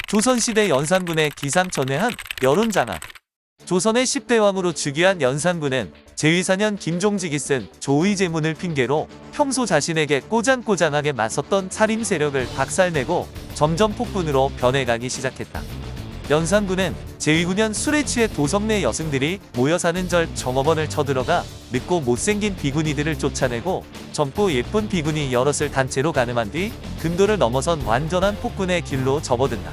조선시대 연산군의 기상천외한 여론장악. 조선의 10대 왕으로 즉위한 연산군은 제24년 김종직이 쓴 조의제문을 핑계로 평소 자신에게 꼬장꼬장하게 맞섰던 살림 세력을 박살내고 점점 폭군으로 변해가기 시작했다. 연산군은 제29년 술에 취해 도성 내 여성들이 모여 사는 절 정업원을 쳐들어가 늙고 못생긴 비구니들을 쫓아내고 젊고 예쁜 비구니 여럿을 단체로 가늠한 뒤 금도를 넘어선 완전한 폭군의 길로 접어든다.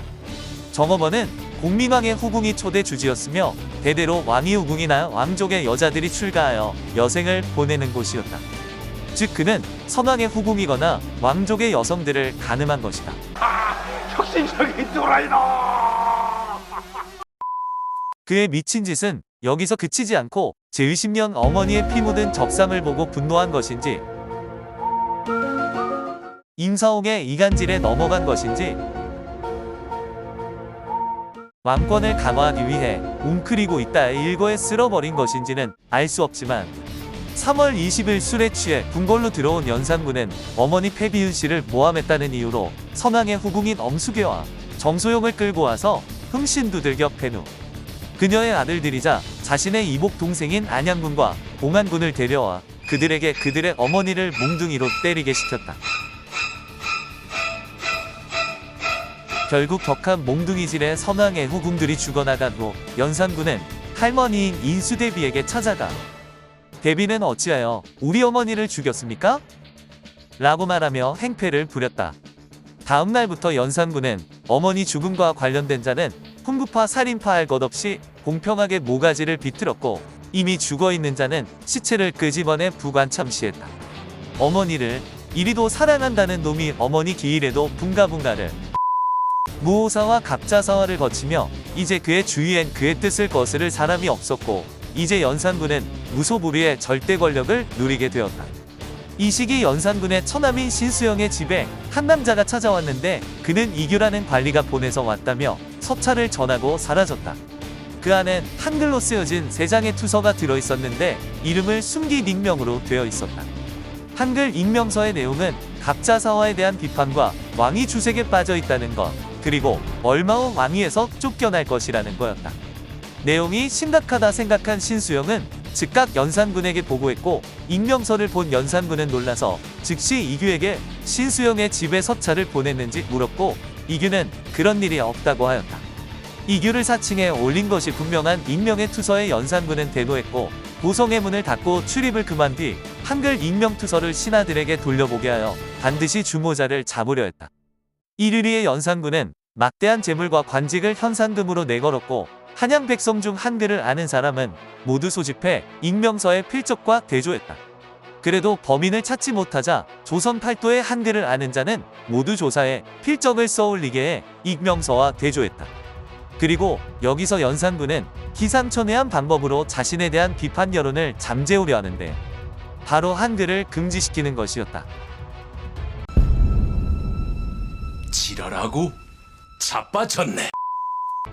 정업원은 공민왕의 후궁이 초대 주지였으며 대대로 왕이 후궁이나 왕족의 여자들이 출가하여 여생을 보내는 곳이었다. 즉 그는 선왕의 후궁이거나 왕족의 여성들을 가늠한 것이다. 혁신적인 또라이다. 그의 미친 짓은 여기서 그치지 않고 제20년 어머니의 피 묻은 적상을 보고 분노한 것인지, 임사옥의 이간질에 넘어간 것인지, 왕권을 강화하기 위해 웅크리고 있다에 일거에 쓸어버린 것인지는 알 수 없지만 3월 20일 술에 취해 궁궐로 들어온 연산군은 어머니 패비은 씨를 모함했다는 이유로 선왕의 후궁인 엄수계와 정소용을 끌고 와서 흥신 두들겨 팬 후 그녀의 아들들이자 자신의 이복 동생인 안양군과 봉안군을 데려와 그들에게 그들의 어머니를 몽둥이로 때리게 시켰다. 결국 격한 몽둥이질에 선왕의 후궁들이 죽어나간 후 연산군은 할머니인 인수대비에게 찾아가 대비는 어찌하여 우리 어머니를 죽였습니까? 라고 말하며 행패를 부렸다. 다음 날부터 연산군은 어머니 죽음과 관련된 자는 훈구파 살인파 할 것 없이 공평하게 모가지를 비틀었고 이미 죽어있는 자는 시체를 끄집어내 부관참시했다. 어머니를 이리도 사랑한다는 놈이 어머니 기일에도 붕가붕가를 무호사와 갑자사화를 거치며 이제 그의 주위엔 그의 뜻을 거스를 사람이 없었고 이제 연산군은 무소불위의 절대 권력을 누리게 되었다. 이 시기 연산군의 처남인 신수영의 집에 한 남자가 찾아왔는데 그는 이규라는 관리가 보내서 왔다며 서찰을 전하고 사라졌다. 그 안엔 한글로 쓰여진 3장의 투서가 들어있었는데 이름을 숨기 익명으로 되어 있었다. 한글 익명서의 내용은 갑자사화에 대한 비판과 왕이 주색에 빠져 있다는 것, 그리고 얼마 후 왕위에서 쫓겨날 것이라는 거였다. 내용이 심각하다 생각한 신수영은 즉각 연산군에게 보고했고 익명서를 본 연산군은 놀라서 즉시 이규에게 신수영의 집에 서찰을 보냈는지 물었고 이규는 그런 일이 없다고 하였다. 이규를 사칭해 올린 것이 분명한 익명의 투서에 연산군은 대노했고 도성의 문을 닫고 출입을 금한 뒤 한글 익명 투서를 신하들에게 돌려보게 하여 반드시 주모자를 잡으려 했다. 이르리의 연산군은 막대한 재물과 관직을 현상금으로 내걸었고 한양 백성 중 한글을 아는 사람은 모두 소집해 익명서의 필적과 대조했다. 그래도 범인을 찾지 못하자 조선 팔도의 한글을 아는 자는 모두 조사해 필적을 써올리게 해 익명서와 대조했다. 그리고 여기서 연산군은 기상천외한 방법으로 자신에 대한 비판 여론을 잠재우려 하는데 바로 한글을 금지시키는 것이었다. 지랄하고 자빠졌네.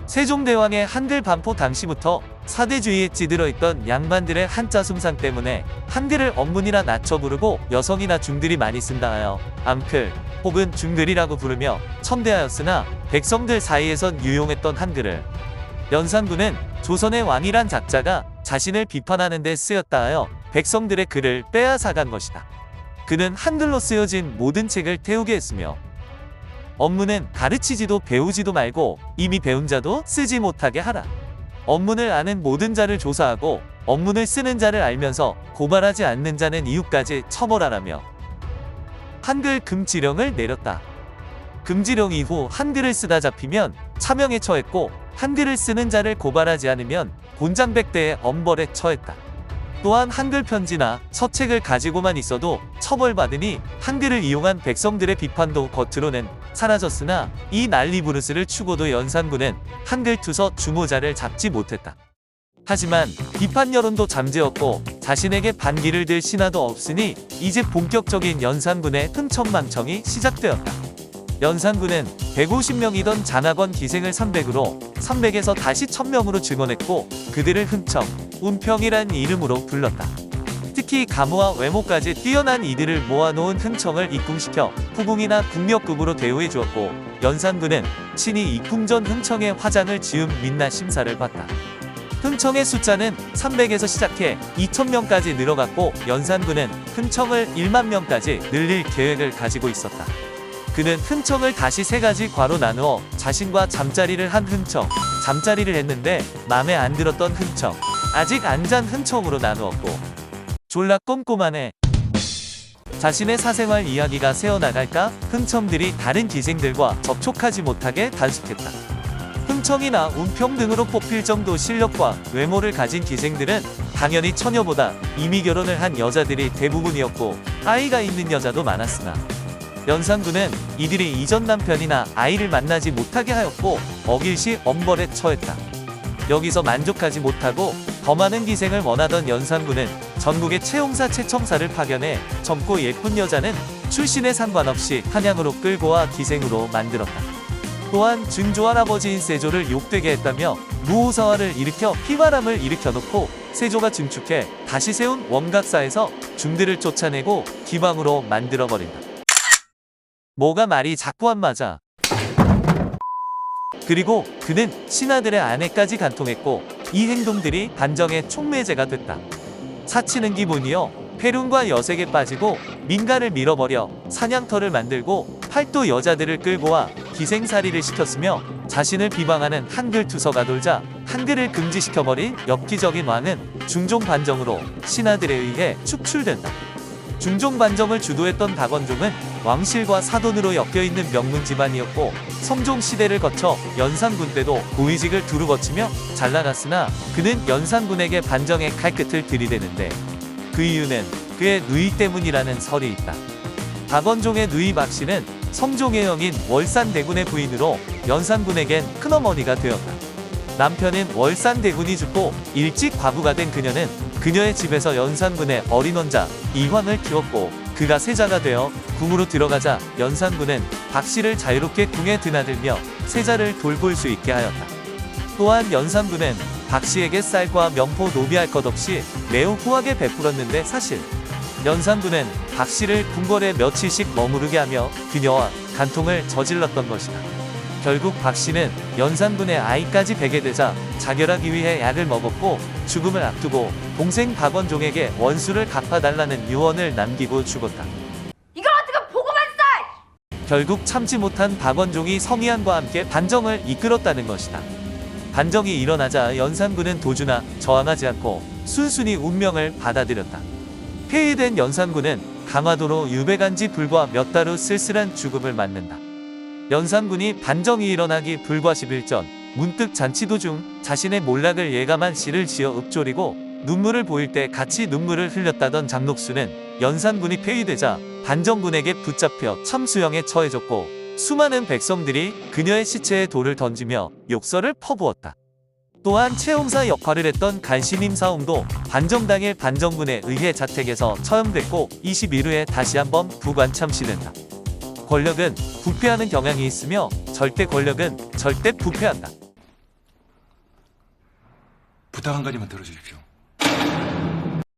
세종대왕의 한글 반포 당시부터 사대주의에 찌들어 있던 양반들의 한자 숭상 때문에 한글을 언문이라 낮춰 부르고 여성이나 중들이 많이 쓴다 하여 암클 혹은 중글이라고 부르며 천대하였으나 백성들 사이에선 유용했던 한글을 연산군은 조선의 왕이란 작자가 자신을 비판하는 데 쓰였다 하여 백성들의 글을 빼앗아간 것이다. 그는 한글로 쓰여진 모든 책을 태우게 했으며 업무는 가르치지도 배우지도 말고 이미 배운 자도 쓰지 못하게 하라. 업문을 아는 모든 자를 조사하고 업문을 쓰는 자를 알면서 고발하지 않는 자는 이유까지 처벌하라며 한글 금지령을 내렸다. 금지령 이후 한글을 쓰다 잡히면 차명에 처했고 한글을 쓰는 자를 고발하지 않으면 곤장백대의 엄벌에 처했다. 또한 한글 편지나 서책을 가지고만 있어도 처벌받으니 한글을 이용한 백성들의 비판도 겉으로는 사라졌으나 이 난리 부르스를 추고도 연산군은 한글 투서 주모자를 잡지 못했다. 하지만 비판 여론도 잠재웠고 자신에게 반기를 들 신하도 없으니 이제 본격적인 연산군의 흥청망청이 시작되었다. 연산군은 150명이던 장학원 기생을 300으로 300에서 다시 1000명으로 증원했고 그들을 흥청, 운평이란 이름으로 불렀다. 특히 특히 가무와 외모까지 뛰어난 이들을 모아놓은 흥청을 입궁시켜 후궁이나 궁녀급으로 대우해 주었고, 연산군은 친히 입궁 전 흥청의 화장을 지음 민낯 심사를 받다. 흥청의 숫자는 300에서 시작해 2000명까지 늘어갔고, 연산군은 흥청을 1만 명까지 늘릴 계획을 가지고 있었다. 그는 흥청을 다시 3가지 과로 나누어 자신과 잠자리를 한 흥청, 잠자리를 했는데 맘에 안 들었던 흥청, 아직 안 잔 흥청으로 나누었고, 졸라 꼼꼼하네. 자신의 사생활 이야기가 새어나갈까 흥청들이 다른 기생들과 접촉하지 못하게 단속했다. 흥청이나 운평 등으로 뽑힐 정도 실력과 외모를 가진 기생들은 당연히 처녀보다 이미 결혼을 한 여자들이 대부분이었고, 아이가 있는 여자도 많았으나 연산군은 이들이 이전 남편이나 아이를 만나지 못하게 하였고, 어길시 엄벌에 처했다. 여기서 만족하지 못하고 더 많은 기생을 원하던 연산군은 전국의 채용사 채청사를 파견해 젊고 예쁜 여자는 출신에 상관없이 한양으로 끌고 와 기생으로 만들었다. 또한 증조 할아버지인 세조를 욕되게 했다며 무호사화를 일으켜 피바람을 일으켜놓고 세조가 증축해 다시 세운 원각사에서 중들을 쫓아내고 기방으로 만들어버린다. 뭐가 말이 자꾸 안 맞아. 그리고 그는 신하들의 아내까지 간통했고, 이 행동들이 반정의 촉매제가 됐다. 사치는 기본이요, 폐륜과 여색에 빠지고 민가를 밀어버려 사냥터를 만들고 팔도 여자들을 끌고 와 기생살이를 시켰으며, 자신을 비방하는 한글 투서가 돌자 한글을 금지시켜버린 엽기적인 왕은 중종반정으로 신하들에 의해 축출된다. 중종반정을 주도했던 박원종은 왕실과 사돈으로 엮여있는 명문 집안이었고, 성종시대를 거쳐 연산군 때도 고위직을 두루 거치며 잘 나갔으나 그는 연산군에게 반정의 칼끝을 들이대는데, 그 이유는 그의 누이 때문이라는 설이 있다. 박원종의 누이 박씨는 성종의 형인 월산대군의 부인으로 연산군에겐 큰어머니가 되었다. 남편인 월산대군이 죽고 일찍 과부가 된 그녀는 그녀의 집에서 연산군의 어린 원자 이황을 키웠고, 그가 세자가 되어 궁으로 들어가자 연산군은 박씨를 자유롭게 궁에 드나들며 세자를 돌볼 수 있게 하였다. 또한 연산군은 박씨에게 쌀과 명포 노비할 것 없이 매우 후하게 베풀었는데, 사실 연산군은 박씨를 궁궐에 며칠씩 머무르게 하며 그녀와 간통을 저질렀던 것이다. 결국 박씨는 연산군의 아이까지 베게 되자 자결하기 위해 약을 먹었고, 죽음을 앞두고 동생 박원종에게 원수를 갚아달라는 유언을 남기고 죽었다. 이걸 어떻게 보고만 써! 결국 참지 못한 박원종이 성희안과 함께 반정을 이끌었다는 것이다. 반정이 일어나자 연산군은 도주나 저항하지 않고 순순히 운명을 받아들였다. 폐위된 연산군은 강화도로 유배간 지 불과 몇 달 후 쓸쓸한 죽음을 맞는다. 연산군이 반정이 일어나기 불과 10일 전 문득 잔치 도중 자신의 몰락을 예감한 시를 지어 읊조리고 눈물을 보일 때 같이 눈물을 흘렸다던 장록수는 연산군이 폐위되자 반정군에게 붙잡혀 참수형에 처해졌고, 수많은 백성들이 그녀의 시체에 돌을 던지며 욕설을 퍼부었다. 또한 채용사 역할을 했던 간신임사홍도 반정 당일 반정군에 의해 자택에서 처형됐고 20일 후에 다시 한번 부관 참시된다. 권력은 부패하는 경향이 있으며 절대 권력은 절대 부패한다. 부탁 한 가지만 들어주십시오.